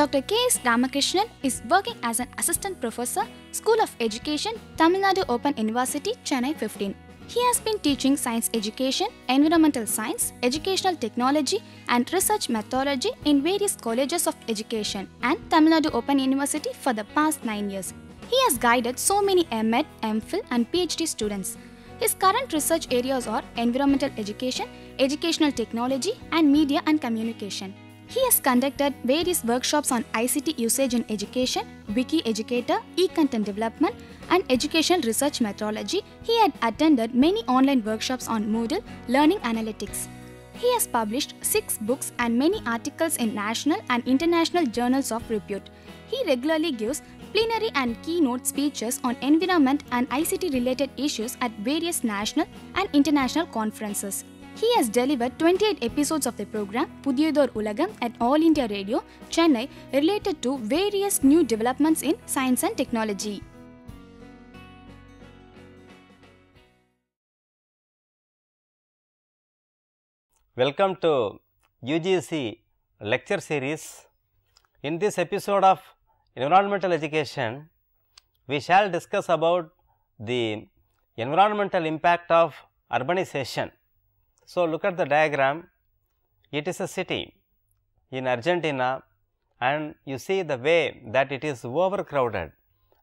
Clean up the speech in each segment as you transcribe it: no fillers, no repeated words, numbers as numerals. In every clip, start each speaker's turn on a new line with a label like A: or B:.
A: Dr. K. S. Ramakrishnan is working as an assistant professor, School of Education, Tamil Nadu Open University, Chennai 15. He has been teaching science education, environmental science, educational technology and research methodology in various colleges of education and Tamil Nadu Open University for the past 9 years. He has guided so many M.Ed, M.Phil and PhD students. His current research areas are environmental education, educational technology and media and communication. He has conducted various workshops on ICT usage in education, Wiki Educator, e-content development and education research methodology. He had attended many online workshops on Moodle, learning analytics. He has published 6 books and many articles in national and international journals of repute. He regularly gives plenary and keynote speeches on environment and ICT related issues at various national and international conferences. He has delivered 28 episodes of the program Pudiyodor Ulagam at All India Radio, Chennai, related to various new developments in science and technology.
B: Welcome to UGC lecture series. In this episode of Environmental Education, we shall discuss about the environmental impact of urbanization. So, look at the diagram. It is a city in Argentina and you see the way that it is overcrowded,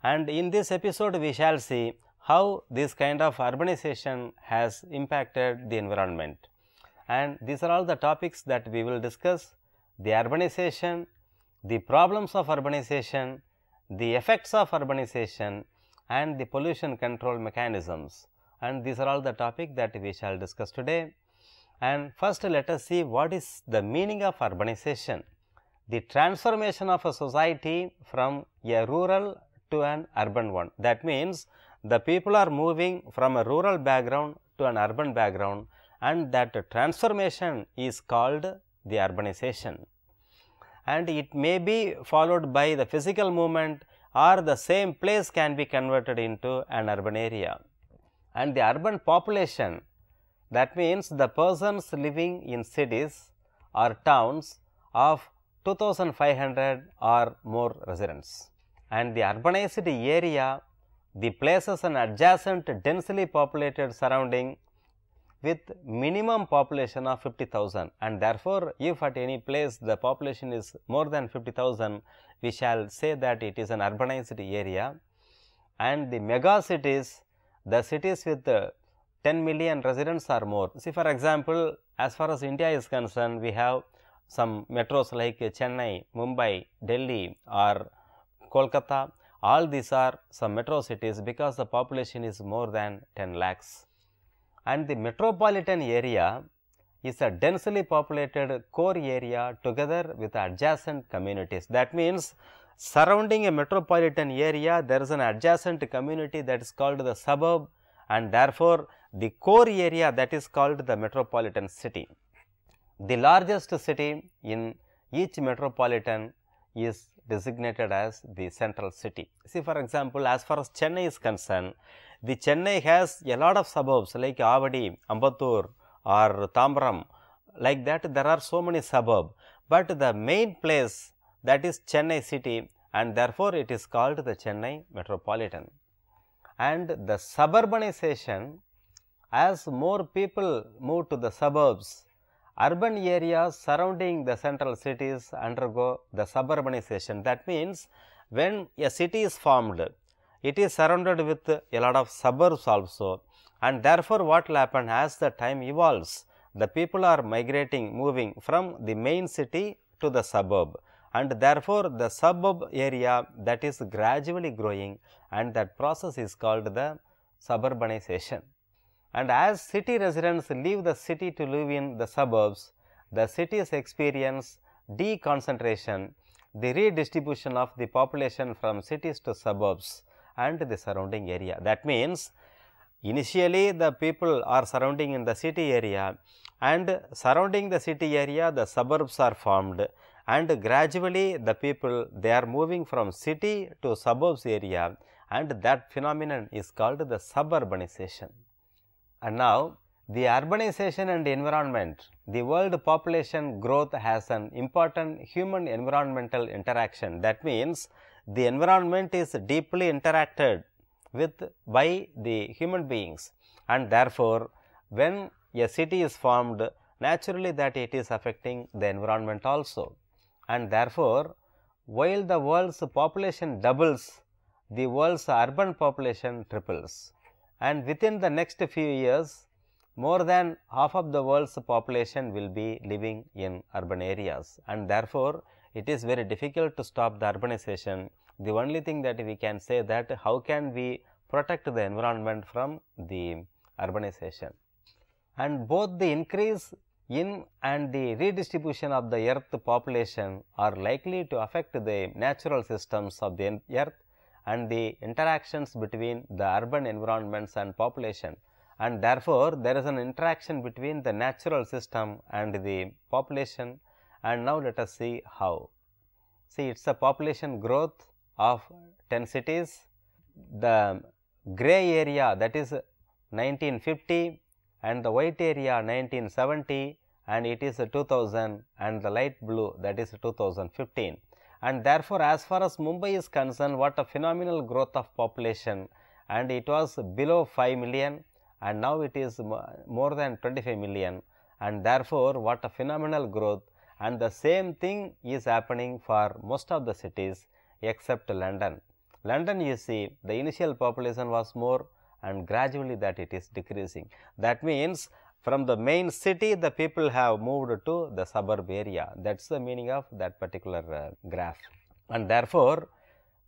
B: and in this episode we shall see how this kind of urbanization has impacted the environment. And these are all the topics that we will discuss: the urbanization, the problems of urbanization, the effects of urbanization and the pollution control mechanisms, and these are all the topics that we shall discuss today. And first let us see what is the meaning of urbanization. The transformation of a society from a rural to an urban one. That means the people are moving from a rural background to an urban background, and that transformation is called the urbanization. And it may be followed by the physical movement, or the same place can be converted into an urban area. And the urban population, that means the persons living in cities or towns of 2500 or more residents. And the urbanized area, the places and adjacent densely populated surrounding with minimum population of 50,000, and therefore, if at any place the population is more than 50,000, we shall say that it is an urbanized area. And the mega cities, the cities with 10 million residents or more. See, for example, as far as India is concerned, we have some metros like Chennai, Mumbai, Delhi or Kolkata. All these are some metro cities because the population is more than 10 lakhs. And the metropolitan area is a densely populated core area together with adjacent communities. That means, surrounding a metropolitan area, there is an adjacent community that is called the suburb, and therefore, the core area that is called the metropolitan city. The largest city in each metropolitan is designated as the central city. See, for example, as far as Chennai is concerned, the Chennai has a lot of suburbs like Avadi, Ambattur or Tambaram, like that there are so many suburbs, but the main place that is Chennai city, and therefore, it is called the Chennai metropolitan. And the suburbanization, as more people move to the suburbs, urban areas surrounding the central cities undergo the suburbanization. That means, when a city is formed, it is surrounded with a lot of suburbs also, and therefore, what will happen as the time evolves, the people are migrating, moving from the main city to the suburb, and therefore, the suburb area that is gradually growing, and that process is called the suburbanization. And as city residents leave the city to live in the suburbs, the cities experience deconcentration, the redistribution of the population from cities to suburbs and the surrounding area. That means, initially the people are surrounding in the city area, and surrounding the city area the suburbs are formed, and gradually the people they are moving from city to suburbs area, and that phenomenon is called the suburbanization. And now, The urbanization and environment. The world population growth has an important human environmental interaction. That means, the environment is deeply interacted with by the human beings, and therefore, when a city is formed, naturally that it is affecting the environment also, and therefore, while the world's population doubles, the world's urban population triples, and within the next few years, more than half of the world's population will be living in urban areas, and therefore, it is very difficult to stop the urbanization. The only thing that we can say that how can we protect the environment from the urbanization, and both the increase in and the redistribution of the earth population are likely to affect the natural systems of the earth and the interactions between the urban environments and population, and therefore, there is an interaction between the natural system and the population, and now let us see how. See, it is a population growth of 10 cities, the gray area that is 1950 and the white area 1970, and it is 2000, and the light blue that is 2015. And therefore, as far as Mumbai is concerned, what a phenomenal growth of population, and it was below 5 million and now it is more than 25 million, and therefore, what a phenomenal growth, and the same thing is happening for most of the cities except London. London, you see, the initial population was more and gradually that it is decreasing. That means, from the main city the people have moved to the suburb area, that is the meaning of that particular graph. And therefore,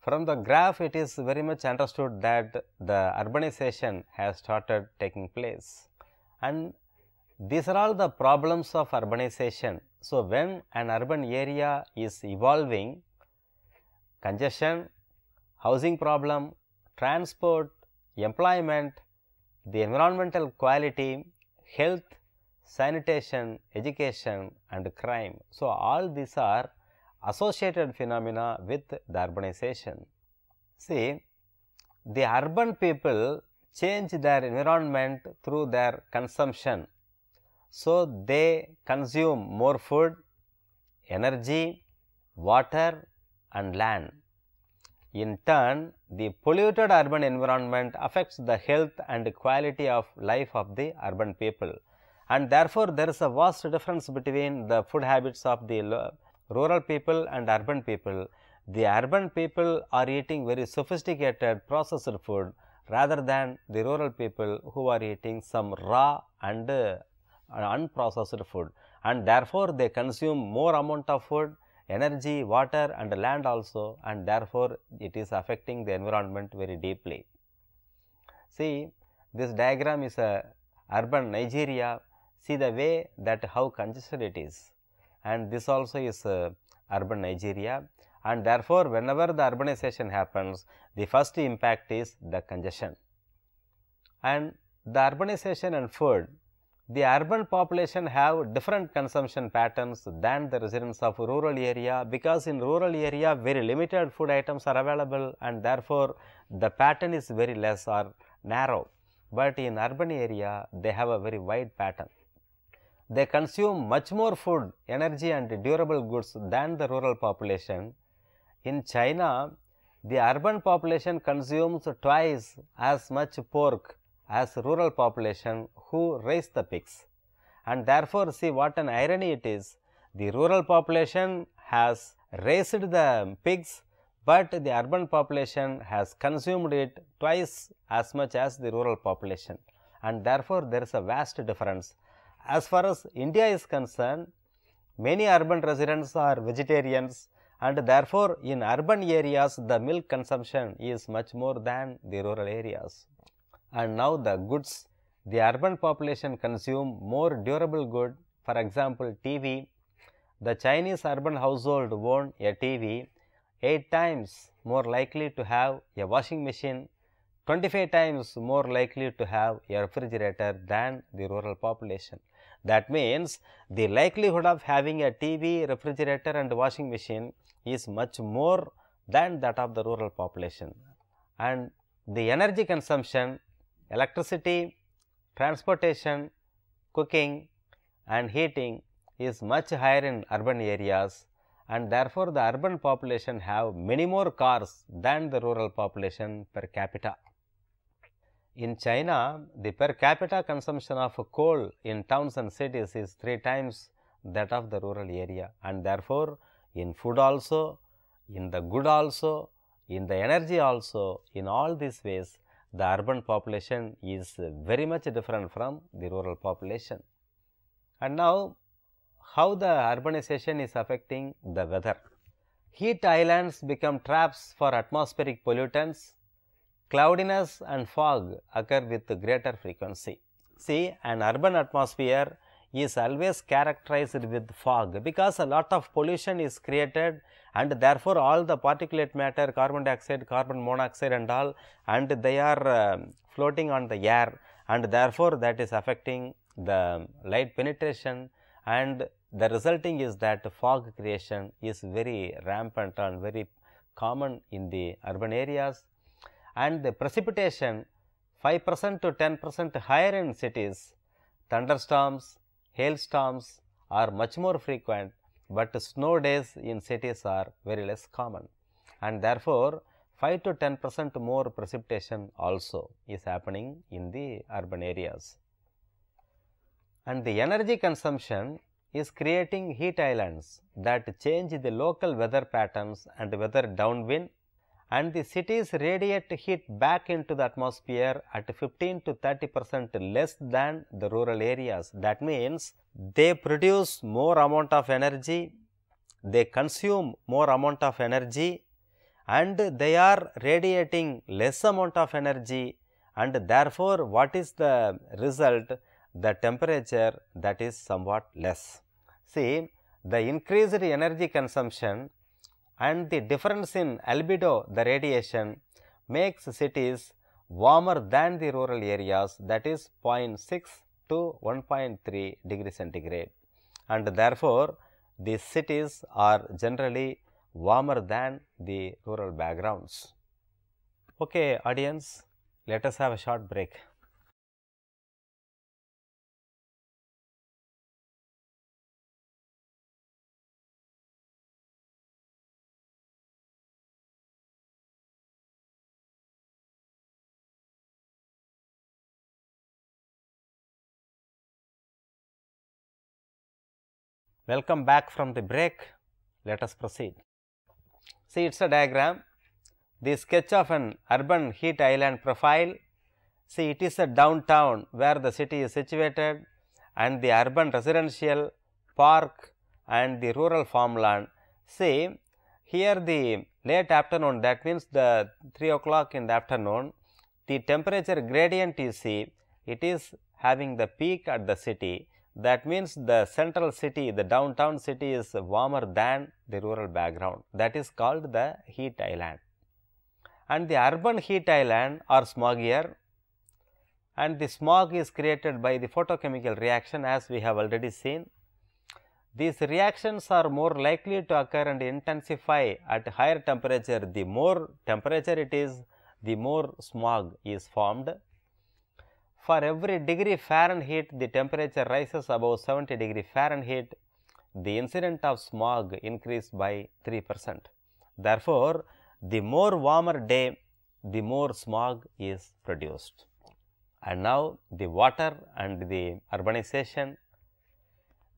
B: from the graph it is very much understood that the urbanization has started taking place, and these are all the problems of urbanization. So, when an urban area is evolving, congestion, housing problem, transport, employment, the environmental quality, health, sanitation, education and crime. So, all these are associated phenomena with the urbanization. See, the urban people change their environment through their consumption. So, they consume more food, energy, water and land. In turn, the polluted urban environment affects the health and quality of life of the urban people, and therefore, there is a vast difference between the food habits of the rural people and urban people. The urban people are eating very sophisticated processed food rather than the rural people who are eating some raw and unprocessed food, and therefore, they consume more amount of food, energy, water and land also, and therefore, it is affecting the environment very deeply. See, this diagram is a urban Nigeria. See the way that how congested it is, and this also is urban Nigeria, and therefore, whenever the urbanization happens, the first impact is the congestion. And the urbanization and food, the urban population have different consumption patterns than the residents of rural area, because in rural area very limited food items are available, and therefore, the pattern is very less or narrow, but in urban area they have a very wide pattern. They consume much more food, energy and durable goods than the rural population. In China, the urban population consumes twice as much pork as rural population who raise the pigs, and therefore, see what an irony it is. The rural population has raised the pigs, but the urban population has consumed it twice as much as the rural population, and therefore, there is a vast difference. As far as India is concerned, many urban residents are vegetarians, and therefore, in urban areas the milk consumption is much more than the rural areas. And now the goods, the urban population consume more durable good, for example, TV. The Chinese urban household own a TV 8 times more likely to have a washing machine, 25 times more likely to have a refrigerator than the rural population. That means, the likelihood of having a TV, refrigerator and washing machine is much more than that of the rural population. And the energy consumption, electricity, transportation, cooking and heating is much higher in urban areas, and therefore, the urban population have many more cars than the rural population per capita. In China, the per capita consumption of coal in towns and cities is 3 times that of the rural area, and therefore, in food also, in the good also, in the energy also, in all these ways, the urban population is very much different from the rural population. And now, how the urbanization is affecting the weather? Heat islands become traps for atmospheric pollutants. Cloudiness and fog occur with greater frequency. See, an urban atmosphere is always characterized with fog, because a lot of pollution is created, and therefore, all the particulate matter, carbon dioxide, carbon monoxide and all, and they are floating on the air, and therefore, that is affecting the light penetration, and the resulting is that fog creation is very rampant and very common in the urban areas. And the precipitation 5% to 10% higher in cities. Thunderstorms, hailstorms are much more frequent, but snow days in cities are very less common, and therefore, 5 to 10% more precipitation also is happening in the urban areas. And the energy consumption is creating heat islands that change the local weather patterns and weather downwind, and the cities radiate heat back into the atmosphere at 15 to 30% less than the rural areas. That means, they produce more amount of energy, they consume more amount of energy, and they are radiating less amount of energy, and therefore, what is the result? The temperature that is somewhat less. See, the increased energy consumption and the difference in albedo, the radiation, makes cities warmer than the rural areas, that is 0.6 to 1.3 degree centigrade, and therefore, these cities are generally warmer than the rural backgrounds. Okay, audience, let us have a short break. Welcome back from the break. Let us proceed. See, it is a diagram, the sketch of an urban heat island profile. See, it is a downtown where the city is situated, and the urban residential, park and the rural farmland. See, here the late afternoon, that means the 3 o'clock in the afternoon, the temperature gradient you see, it is having the peak at the city. That means, the central city, the downtown city is warmer than the rural background, that is called the heat island. And the urban heat island are smoggier, and the smog is created by the photochemical reaction, as we have already seen. These reactions are more likely to occur and intensify at higher temperature. The more temperature it is, the more smog is formed. For every degree Fahrenheit, the temperature rises above 70 degree Fahrenheit, the incidence of smog increased by 3%. Therefore, the more warmer day, the more smog is produced. And now, the water and the urbanization.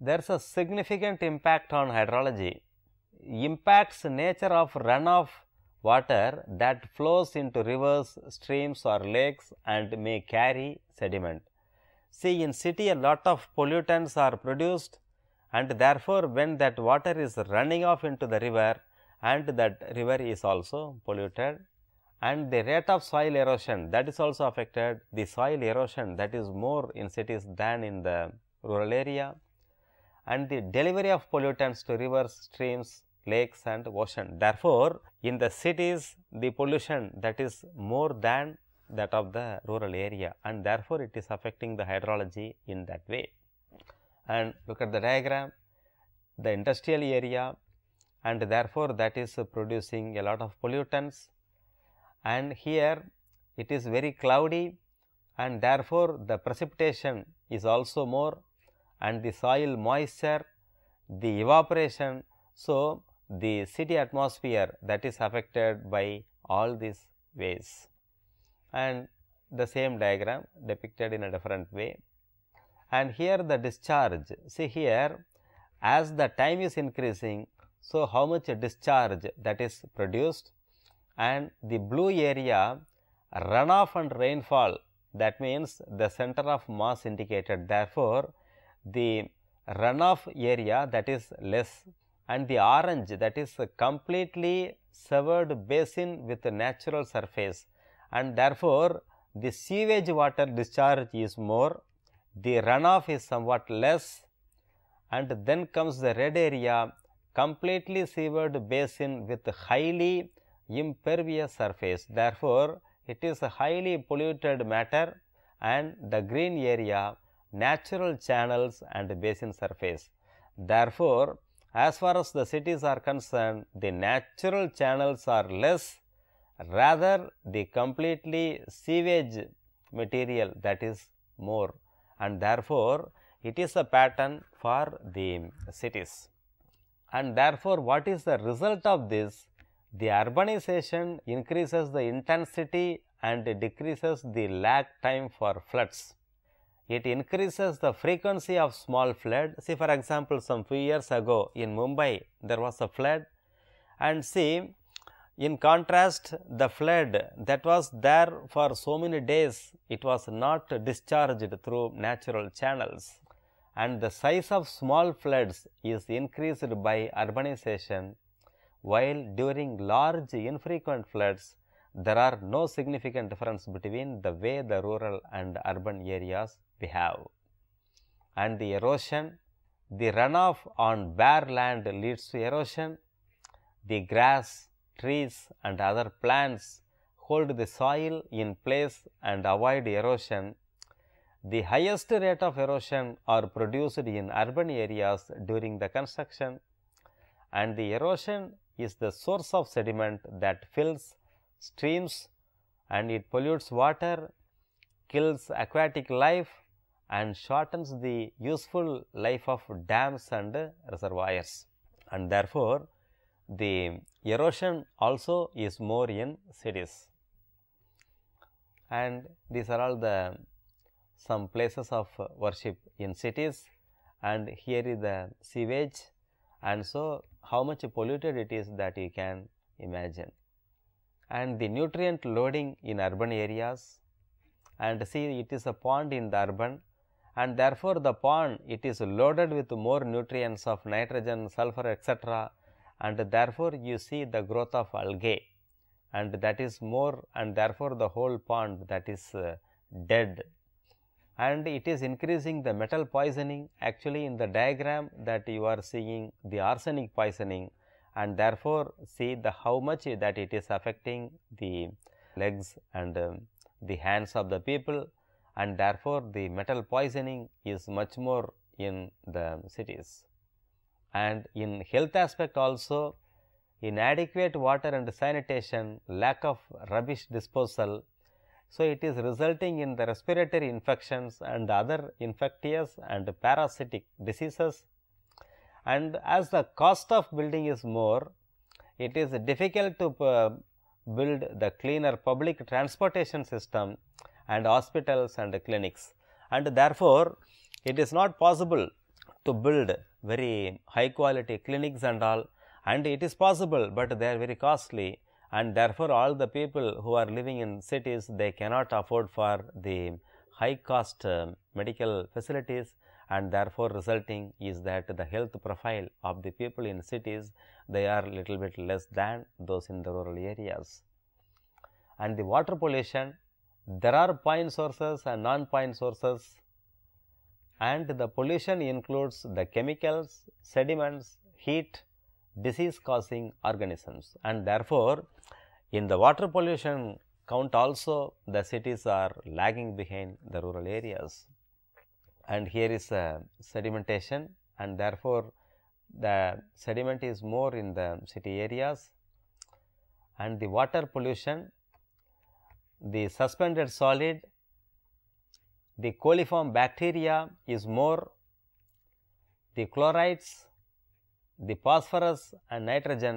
B: There is a significant impact on hydrology, impacts nature of runoff water that flows into rivers, streams or lakes and may carry sediment. See, in city a lot of pollutants are produced, and therefore, when that water is running off into the river, and that river is also polluted, and the rate of soil erosion, that is also affected. The soil erosion, that is more in cities than in the rural area, and the delivery of pollutants to rivers, streams, lakes and ocean. Therefore, in the cities, the pollution that is more than that of the rural area, and therefore, it is affecting the hydrology in that way. And look at the diagram, the industrial area, and therefore, that is producing a lot of pollutants, and here it is very cloudy, and therefore, the precipitation is also more, and the soil moisture, the evaporation. So, the city atmosphere that is affected by all these ways, and the same diagram depicted in a different way. And here the discharge, see here, as the time is increasing, so how much discharge that is produced, and the blue area runoff and rainfall, that means the center of mass indicated. Therefore, the runoff area that is less, and the orange that is completely severed basin with natural surface, and therefore, the sewage water discharge is more, the runoff is somewhat less, and then comes the red area, completely severed basin with highly impervious surface. Therefore, it is a highly polluted matter, and the green area natural channels and basin surface. Therefore, as far as the cities are concerned, the natural channels are less, rather the completely sewage material that is more, and therefore, it is a pattern for the cities. And therefore, what is the result of this? The urbanization increases the intensity and decreases the lag time for floods. It increases the frequency of small flood. See, for example, some few years ago in Mumbai, there was a flood, and see, in contrast, the flood that was there for so many days, it was not discharged through natural channels, and the size of small floods is increased by urbanization, while during large infrequent floods, there are no significant difference between the way the rural and urban areas behave. And the erosion, the runoff on bare land leads to erosion. The grass, trees and other plants hold the soil in place and avoid erosion. The highest rate of erosion are produced in urban areas during the construction, and the erosion is the source of sediment that fills streams, and it pollutes water, kills aquatic life, and shortens the useful life of dams and reservoirs. And therefore, the erosion also is more in cities. And these are all the some places of worship in cities, and here is the sewage, and so how much polluted it is that you can imagine. And the nutrient loading in urban areas, and see, it is a pond in the urban, and therefore, the pond it is loaded with more nutrients of nitrogen, sulfur, etc., and therefore, you see the growth of algae, and that is more, and therefore, the whole pond that is dead, and it is increasing the metal poisoning. Actually, in the diagram that you are seeing the arsenic poisoning, and therefore, see the how much that it is affecting the legs and the hands of the people, and therefore, the metal poisoning is much more in the cities. And in health aspect also, inadequate water and sanitation, lack of rubbish disposal, so it is resulting in the respiratory infections and other infectious and parasitic diseases. And as the cost of building is more, it is difficult to build the cleaner public transportation system and hospitals and clinics, and therefore, it is not possible to build very high quality clinics and all, and it is possible, but they are very costly, and therefore, all the people who are living in cities, they cannot afford for the high cost medical facilities, and therefore, resulting is that the health profile of the people in cities, they are little bit less than those in the rural areas. And the water pollution, there are point sources and non-point sources, and the pollution includes the chemicals, sediments, heat, disease causing organisms, and therefore, in the water pollution count also the cities are lagging behind the rural areas. And here is sedimentation, and therefore, the sediment is more in the city areas. And the water pollution, the suspended solid the coliform bacteria is more, the chlorides, the phosphorus and nitrogen,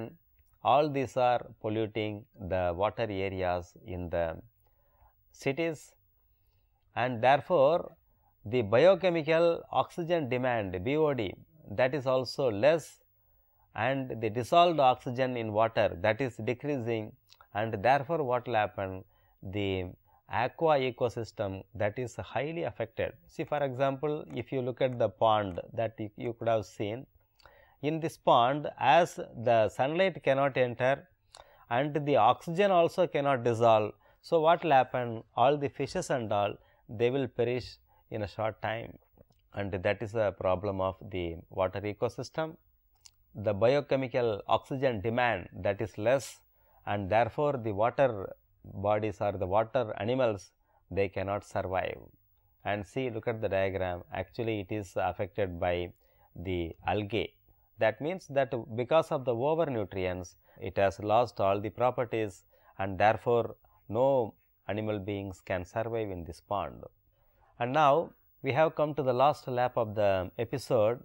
B: all these are polluting the water areas in the cities, and therefore, the biochemical oxygen demand BOD, that is also less, and the dissolved oxygen in water, that is decreasing, and therefore, what will happen? The aqua ecosystem, that is highly affected. See, for example, if you look at the pond that you could have seen, in this pond, as the sunlight cannot enter and the oxygen also cannot dissolve. So, what will happen? All the fishes and all, they will perish in a short time, and that is a problem of the water ecosystem. The biochemical oxygen demand, that is less, and therefore, the water bodies or the water animals, they cannot survive. And see, look at the diagram, actually it is affected by the algae. That means that because of the over nutrients, it has lost all the properties, and therefore, no animal beings can survive in this pond. And now, we have come to the last lap of the episode.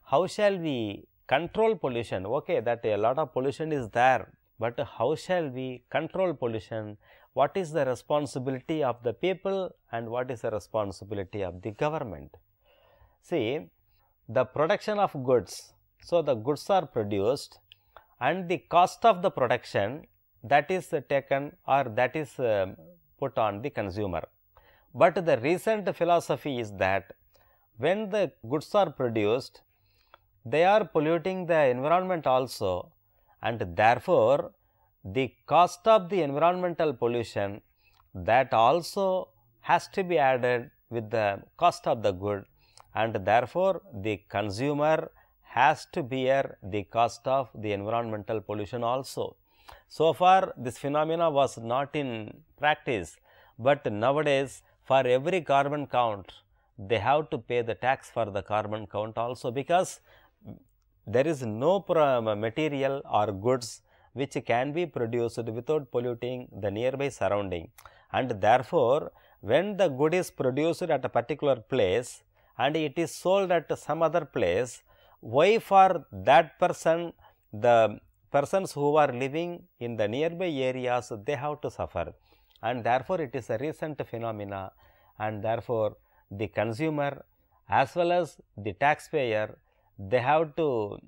B: How shall we control pollution? Okay, that a lot of pollution is there, but how shall we control pollution? What is the responsibility of the people and what is the responsibility of the government? See, the production of goods. So, the goods are produced and the cost of the production, that is taken or that is put on the consumer. But the recent philosophy is that when the goods are produced, they are polluting the environment also, and therefore, the cost of the environmental pollution, that also has to be added with the cost of the good, and therefore, the consumer has to bear the cost of the environmental pollution also. So far, this phenomena was not in practice, but nowadays, for every carbon count, they have to pay the tax for the carbon count also, because there is no material or goods which can be produced without polluting the nearby surrounding. And therefore, when the good is produced at a particular place and it is sold at some other place, why for that person, the persons who are living in the nearby areas, they have to suffer, and therefore, it is a recent phenomena, and therefore, the consumer as well as the taxpayer, they have to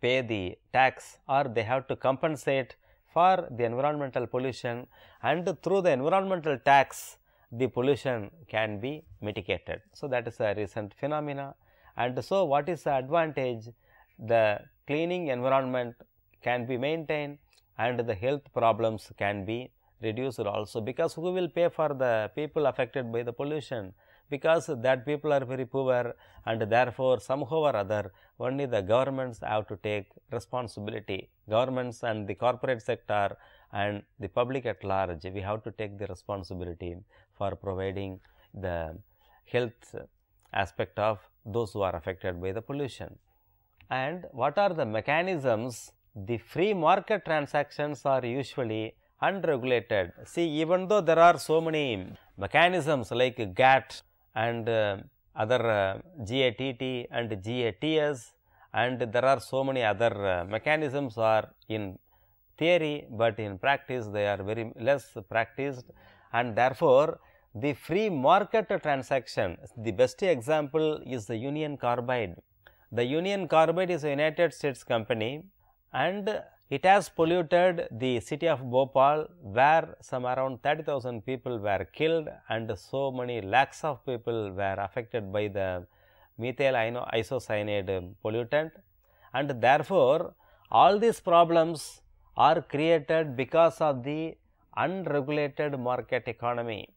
B: pay the tax or they have to compensate for the environmental pollution, and through the environmental tax, the pollution can be mitigated. So, that is a recent phenomena, and so what is the advantage? The cleaning environment can be maintained and the health problems can be reduced also, because who will pay for the people affected by the pollution? Because that people are very poor, and therefore, somehow or other only the governments have to take responsibility. Governments and the corporate sector and the public at large, we have to take the responsibility for providing the health aspect of those who are affected by the pollution. And what are the mechanisms? The free market transactions are usually unregulated. See, even though there are so many mechanisms like GATT and other GATT and GATS, and there are so many other mechanisms are in theory, but in practice they are very less practiced, and therefore, the free market transaction, the best example is the Union Carbide. The Union Carbide is a United States company, and it has polluted the city of Bhopal, where some around 30,000 people were killed and so many lakhs of people were affected by the methyl isocyanate pollutant. And therefore, all these problems are created because of the unregulated market economy.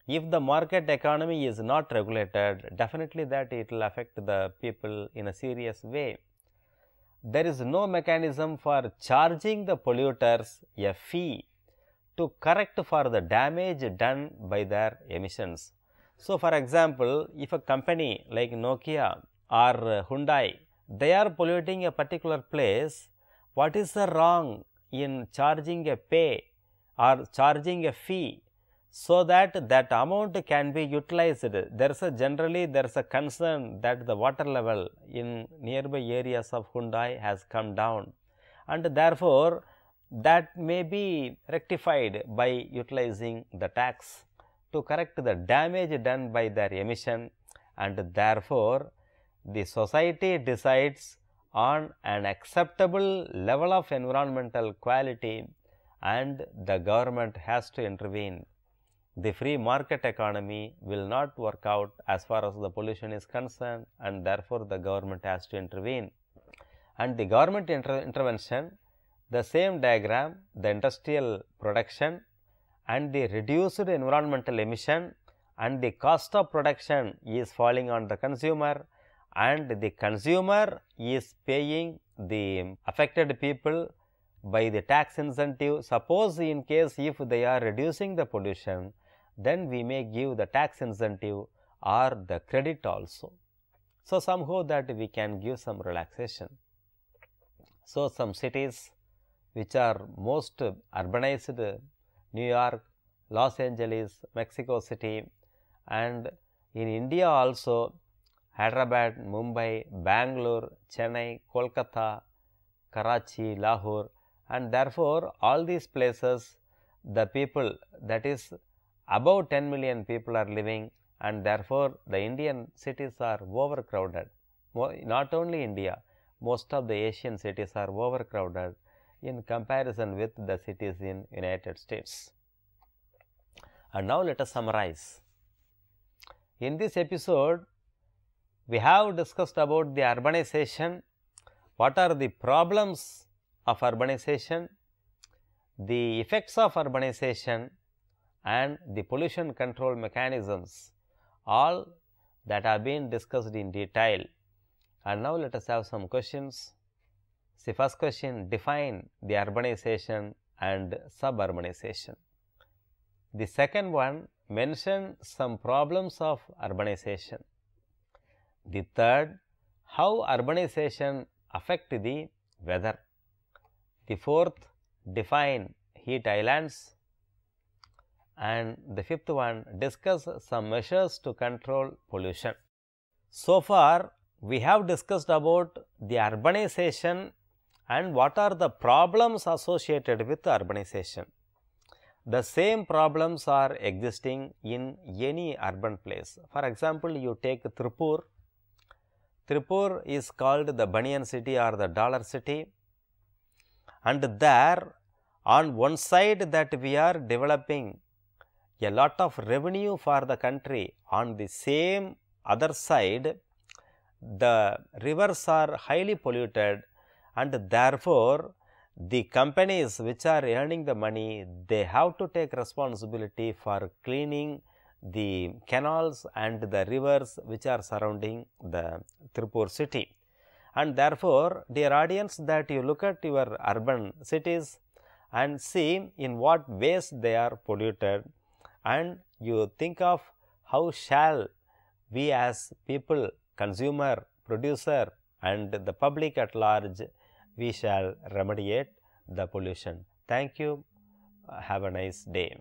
B: If the market economy is not regulated, definitely that it will affect the people in a serious way. There is no mechanism for charging the polluters a fee to correct for the damage done by their emissions. So, for example, if a company like Nokia or Hyundai, they are polluting a particular place, what is the wrong in charging a pay or charging a fee so that that amount can be utilized. There is a generally there is a concern that the water level in nearby areas of Hyundai has come down, and therefore, that may be rectified by utilizing the tax to correct the damage done by their emission, and therefore, the society decides on an acceptable level of environmental quality and the government has to intervene. The free market economy will not work out as far as the pollution is concerned, and therefore, the government has to intervene. And the government intervention, the same diagram, the industrial production and the reduced environmental emission and the cost of production is falling on the consumer, and the consumer is paying the affected people by the tax incentive. Suppose in case if they are reducing the pollution, then we may give the tax incentive or the credit also. So, somehow that we can give some relaxation. So, some cities which are most urbanized, New York, Los Angeles, Mexico City, and in India also Hyderabad, Mumbai, Bangalore, Chennai, Kolkata, Karachi, Lahore, and therefore, all these places the people, that is above 10 million people are living, and therefore, the Indian cities are overcrowded. Not only India, most of the Asian cities are overcrowded in comparison with the cities in United States. And now, let us summarize. In this episode, we have discussed about the urbanization, what are the problems of urbanization, the effects of urbanization, and the pollution control mechanisms, all that have been discussed in detail. And now, let us have some questions. The first question, define the urbanization and suburbanization. The second one, mention some problems of urbanization. The third, how urbanization affect the weather. The fourth, define heat islands. And the fifth one, discuss some measures to control pollution. So far, we have discussed about the urbanization and what are the problems associated with urbanization. The same problems are existing in any urban place. For example, you take Tirupur. Tirupur is called the Banyan City or the Dollar City, and there on one side that we are developing a lot of revenue for the country, on the same other side the rivers are highly polluted, and therefore, the companies which are earning the money, they have to take responsibility for cleaning the canals and the rivers which are surrounding the Tirupur city. And therefore, dear audience, that you look at your urban cities and see in what ways they are polluted, and you think of how shall we as people, consumer, producer and the public at large, we shall remediate the pollution. Thank you. Have a nice day.